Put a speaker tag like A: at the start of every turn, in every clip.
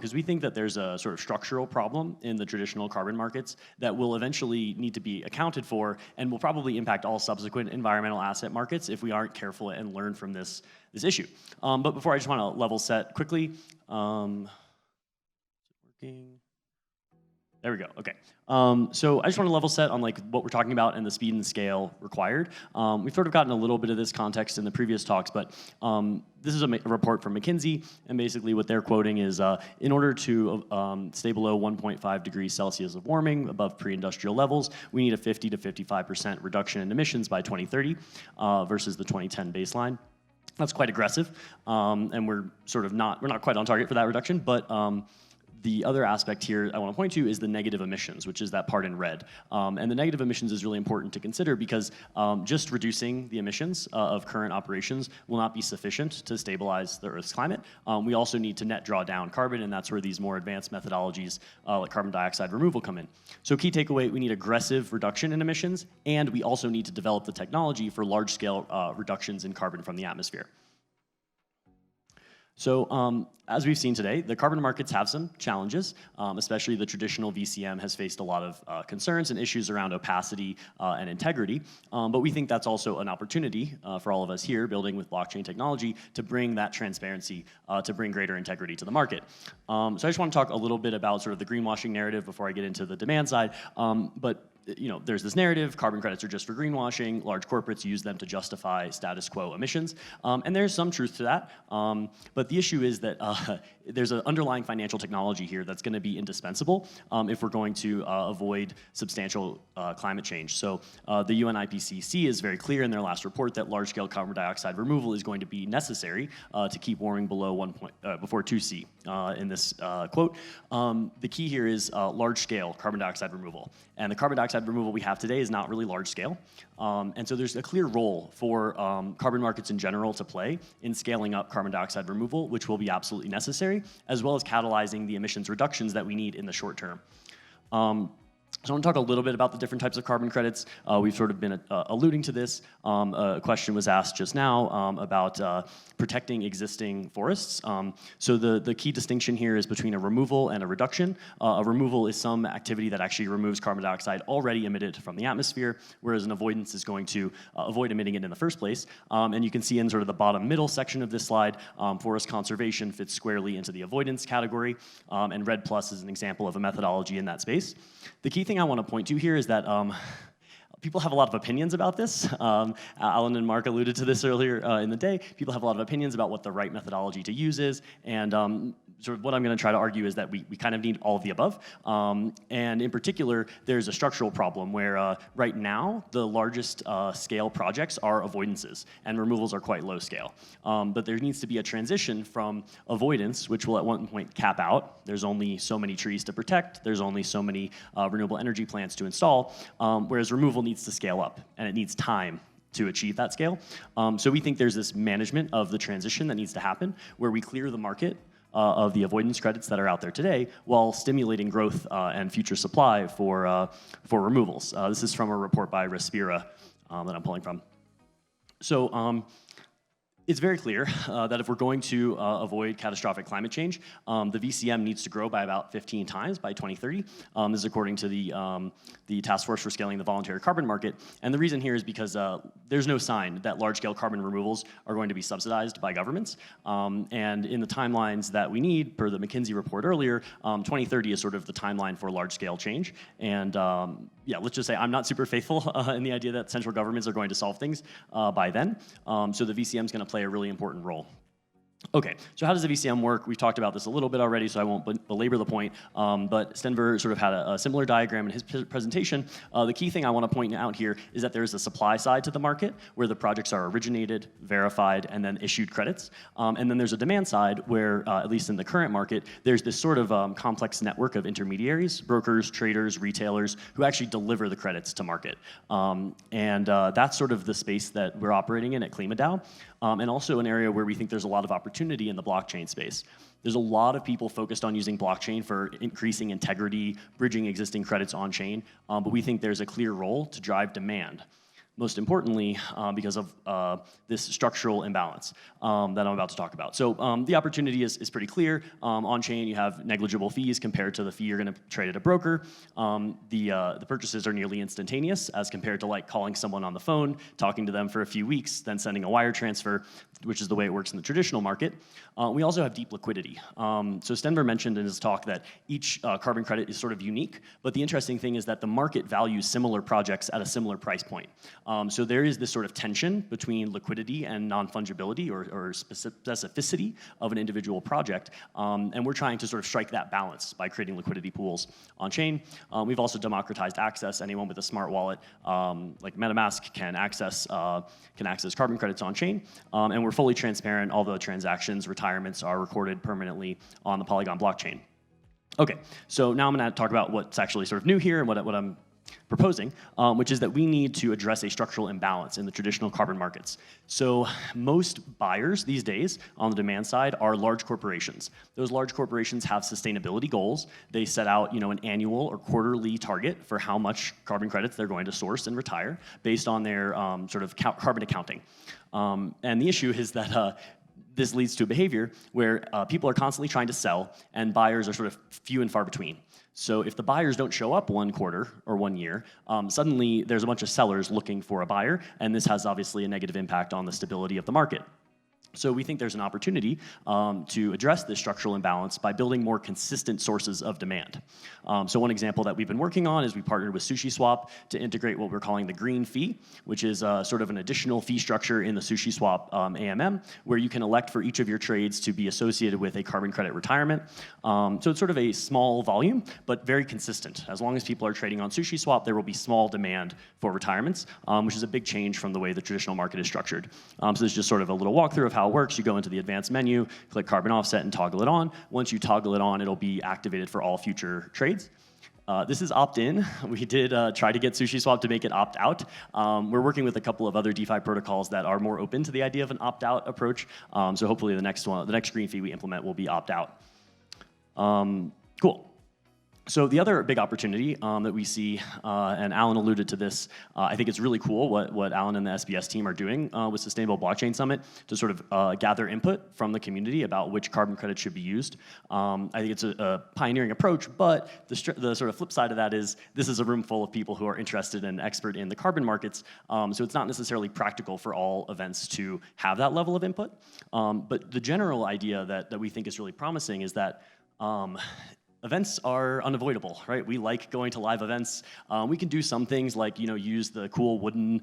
A: because we think that there's a sort of structural problem in the traditional carbon markets that will eventually need to be accounted for and will probably impact all subsequent environmental asset markets if we aren't careful and learn from this issue. But before, I just want to level set quickly. Is it working? There we go, okay. So I just want to level set on like what we're talking about and the speed and scale required. We've sort of gotten a little bit of this context in the previous talks, but this is a report from McKinsey, and basically what they're quoting is in order to stay below 1.5 degrees Celsius of warming above pre-industrial levels, we need a 50 to 55% reduction in emissions by 2030 versus the 2010 baseline. That's quite aggressive, and we're not quite on target for that reduction, but the other aspect here I want to point to is the negative emissions, which is that part in red. And the negative emissions is really important to consider because just reducing the emissions of current operations will not be sufficient to stabilize the Earth's climate. We also need to net draw down carbon, and that's where these more advanced methodologies like carbon dioxide removal come in. So key takeaway, we need aggressive reduction in emissions, and we also need to develop the technology for large-scale reductions in carbon from the atmosphere. So as we've seen today, the carbon markets have some challenges, especially the traditional VCM has faced a lot of concerns and issues around opacity and integrity, but we think that's also an opportunity for all of us here building with blockchain technology to bring that transparency, to bring greater integrity to the market. So I just want to talk a little bit about sort of the greenwashing narrative before I get into the demand side, but there's this narrative, carbon credits are just for greenwashing, large corporates use them to justify status quo emissions, and there's some truth to that, but the issue is that there's an underlying financial technology here that's going to be indispensable if we're going to avoid substantial climate change. So the UN IPCC is very clear in their last report that large-scale carbon dioxide removal is going to be necessary to keep warming below before 2C in this quote. The key here is large-scale carbon dioxide removal. And the carbon dioxide removal we have today is not really large scale. And so there's a clear role for carbon markets in general to play in scaling up carbon dioxide removal, which will be absolutely necessary, as well as catalyzing the emissions reductions that we need in the short term. So I want to talk a little bit about the different types of carbon credits. We've sort of been alluding to this. A question was asked just now about protecting existing forests. So the key distinction here is between a removal and a reduction. A removal is some activity that actually removes carbon dioxide already emitted from the atmosphere, whereas an avoidance is going to avoid emitting it in the first place. And you can see in sort of the bottom middle section of this slide, forest conservation fits squarely into the avoidance category, and Red Plus is an example of a methodology in that space. The key thing I want to point to here is that people have a lot of opinions about this. Alan and Mark alluded to this earlier in the day. People have a lot of opinions about what the right methodology to use is, and sort of what I'm going to try to argue is that we kind of need all of the above. And in particular, there's a structural problem where right now, the largest scale projects are avoidances, and removals are quite low scale. But there needs to be a transition from avoidance, which will at one point cap out. There's only so many trees to protect. There's only so many renewable energy plants to install, whereas removal needs to scale up, and it needs time to achieve that scale. So we think there's this management of the transition that needs to happen, where we clear the market of the avoidance credits that are out there today, while stimulating growth and future supply for removals. This is from a report by Respira that I'm pulling from. So it's very clear that if we're going to avoid catastrophic climate change, the VCM needs to grow by about 15 times by 2030. This is according to the Task Force for Scaling the Voluntary Carbon Market. And the reason here is because there's no sign that large-scale carbon removals are going to be subsidized by governments. And in the timelines that we need, per the McKinsey report earlier, 2030 is sort of the timeline for large-scale change. And yeah, let's just say I'm not super faithful in the idea that central governments are going to solve things by then. So the VCM is going to play a really important role. Okay, so how does the VCM work? We've talked about this a little bit already, so I won't belabor the point, but Stenver sort of had a similar diagram in his presentation. The key thing I want to point out here is that there's a supply side to the market where the projects are originated, verified, and then issued credits. And then there's a demand side where, at least in the current market, there's this sort of complex network of intermediaries, brokers, traders, retailers, who actually deliver the credits to market. And that's sort of the space that we're operating in at KlimaDAO, and also an area where we think there's a lot of opportunity in the blockchain space. There's a lot of people focused on using blockchain for increasing integrity, bridging existing credits on-chain, but we think there's a clear role to drive demand. most importantly, because of this structural imbalance that I'm about to talk about. So the opportunity is pretty clear. On-chain, you have negligible fees compared to the fee you're going to trade at a broker. The purchases are nearly instantaneous as compared to like calling someone on the phone, talking to them for a few weeks, then sending a wire transfer, which is the way it works in the traditional market. We also have deep liquidity. So Stenver mentioned in his talk that each carbon credit is sort of unique, but the interesting thing is that the market values similar projects at a similar price point. So there is this sort of tension between liquidity and non-fungibility or specificity of an individual project, and we're trying to sort of strike that balance by creating liquidity pools on-chain. We've also democratized access. Anyone with a smart wallet like MetaMask can access carbon credits on-chain, and we're fully transparent. All the transactions, retirements are recorded permanently on the Polygon blockchain. Okay, so now I'm going to talk about what's actually sort of new here and what I'm proposing, which is that we need to address a structural imbalance in the traditional carbon markets. So most buyers these days on the demand side are large corporations. Those large corporations have sustainability goals. They set out, an annual or quarterly target for how much carbon credits they're going to source and retire based on their sort of carbon accounting. And the issue is that this leads to a behavior where people are constantly trying to sell and buyers are sort of few and far between. So if the buyers don't show up 1 quarter or 1 year, suddenly there's a bunch of sellers looking for a buyer, and this has obviously a negative impact on the stability of the market. So we think there's an opportunity to address this structural imbalance by building more consistent sources of demand. So one example that we've been working on is we partnered with SushiSwap to integrate what we're calling the green fee, which is sort of an additional fee structure in the SushiSwap AMM, where you can elect for each of your trades to be associated with a carbon credit retirement. So it's sort of a small volume, but very consistent. As long as people are trading on SushiSwap, there will be small demand for retirements, which is a big change from the way the traditional market is structured. So this is just sort of a little walkthrough of how it works. You go into the advanced menu, click carbon offset, and toggle it on. Once you toggle it on, it'll be activated for all future trades. This is opt-in. We did try to get SushiSwap to make it opt-out. We're working with a couple of other DeFi protocols that are more open to the idea of an opt-out approach. So hopefully the next green fee we implement will be opt-out. Cool. So the other big opportunity that we see, and Alan alluded to this, I think it's really cool what Alan and the SBS team are doing with Sustainable Blockchain Summit to sort of gather input from the community about which carbon credits should be used. I think it's a pioneering approach, but the sort of flip side of that is this is a room full of people who are interested and expert in the carbon markets, so it's not necessarily practical for all events to have that level of input. But the general idea that we think is really promising is that events are unavoidable, right? We like going to live events. We can do some things like, use the cool wooden,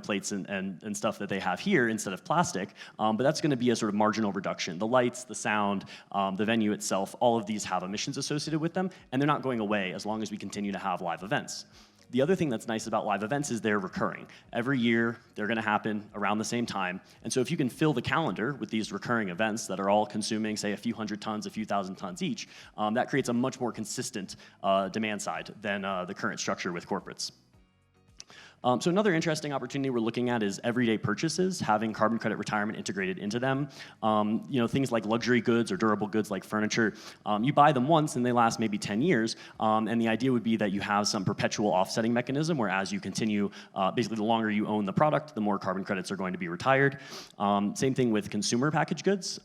A: plates and stuff that they have here instead of plastic, but that's gonna be a sort of marginal reduction. The lights, the sound, the venue itself, all of these have emissions associated with them, and they're not going away as long as we continue to have live events. The other thing that's nice about live events is they're recurring. Every year, they're gonna happen around the same time. And so if you can fill the calendar with these recurring events that are all consuming, say, a few hundred tons, a few thousand tons each, that creates a much more consistent demand side than the current structure with corporates. So another interesting opportunity we're looking at is everyday purchases, having carbon credit retirement integrated into them. Things like luxury goods or durable goods like furniture, you buy them once and they last maybe 10 years. And the idea would be that you have some perpetual offsetting mechanism where as you continue, basically the longer you own the product, the more carbon credits are going to be retired. Same thing with consumer packaged goods.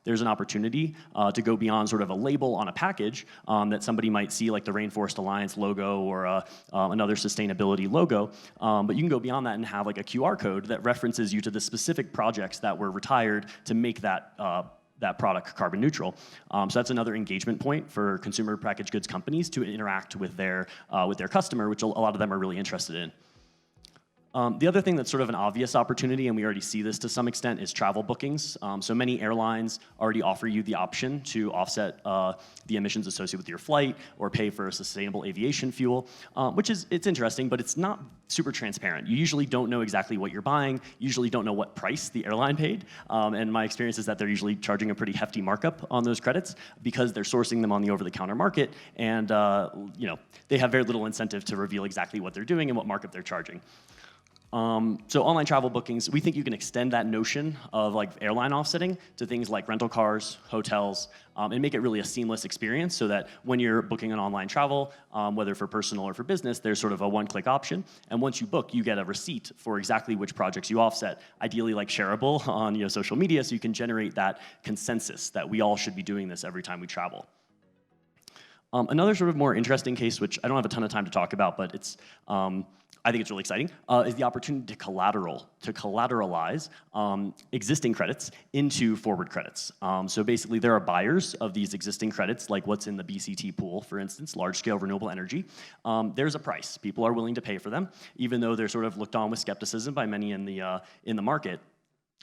A: There's an opportunity to go beyond sort of a label on a package that somebody might see like the Rainforest Alliance logo or another sustainability logo. But you can go beyond that and have like a QR code that references you to the specific projects that were retired to make that product carbon neutral. So that's another engagement point for consumer packaged goods companies to interact with their customer, which a lot of them are really interested in. The other thing that's sort of an obvious opportunity, and we already see this to some extent, is travel bookings. So many airlines already offer you the option to offset the emissions associated with your flight or pay for a sustainable aviation fuel, it's interesting, but it's not super transparent. You usually don't know exactly what you're buying, you usually don't know what price the airline paid, and my experience is that they're usually charging a pretty hefty markup on those credits because they're sourcing them on the over-the-counter market, and they have very little incentive to reveal exactly what they're doing and what markup they're charging. So online travel bookings, we think you can extend that notion of like airline offsetting to things like rental cars, hotels, and make it really a seamless experience so that when you're booking an online travel, whether for personal or for business, there's sort of a one-click option. And once you book, you get a receipt for exactly which projects you offset, ideally like shareable on social media, so you can generate that consensus that we all should be doing this every time we travel. Another sort of more interesting case, which I don't have a ton of time to talk about, but it's I think it's really exciting, is the opportunity to collateralize existing credits into forward credits. So basically, there are buyers of these existing credits, like what's in the BCT pool, for instance, large-scale renewable energy. There's a price. People are willing to pay for them, even though they're sort of looked on with skepticism by many in the market.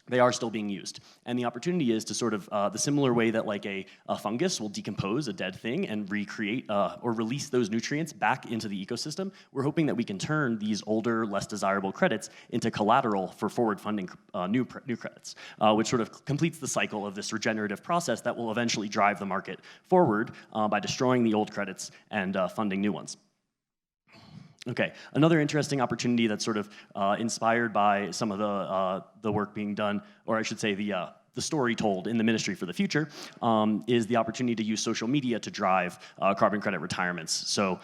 A: They are still being used. And the opportunity is to sort of, the similar way that like a fungus will decompose a dead thing and recreate or release those nutrients back into the ecosystem, we're hoping that we can turn these older, less desirable credits into collateral for forward funding new credits, which sort of completes the cycle of this regenerative process that will eventually drive the market forward by destroying the old credits and funding new ones. Okay, another interesting opportunity that's sort of inspired by some of the work being done, or I should say the story told in the Ministry for the Future, is the opportunity to use social media to drive carbon credit retirements. So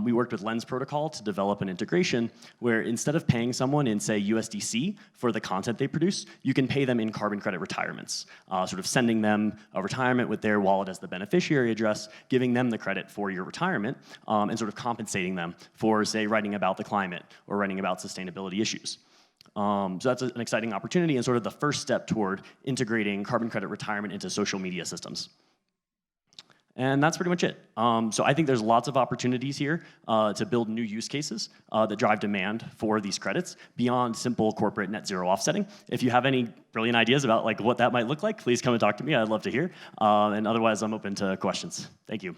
A: we worked with Lens Protocol to develop an integration where instead of paying someone in, say, USDC for the content they produce, you can pay them in carbon credit retirements, sort of sending them a retirement with their wallet as the beneficiary address, giving them the credit for your retirement, and sort of compensating them for, say, writing about the climate or writing about sustainability issues. So that's an exciting opportunity and sort of the first step toward integrating carbon credit retirement into social media systems. And that's pretty much it. So I think there's lots of opportunities here to build new use cases that drive demand for these credits beyond simple corporate net zero offsetting. If you have any brilliant ideas about like what that might look like, please come and talk to me. I'd love to hear. And otherwise, I'm open to questions. Thank you.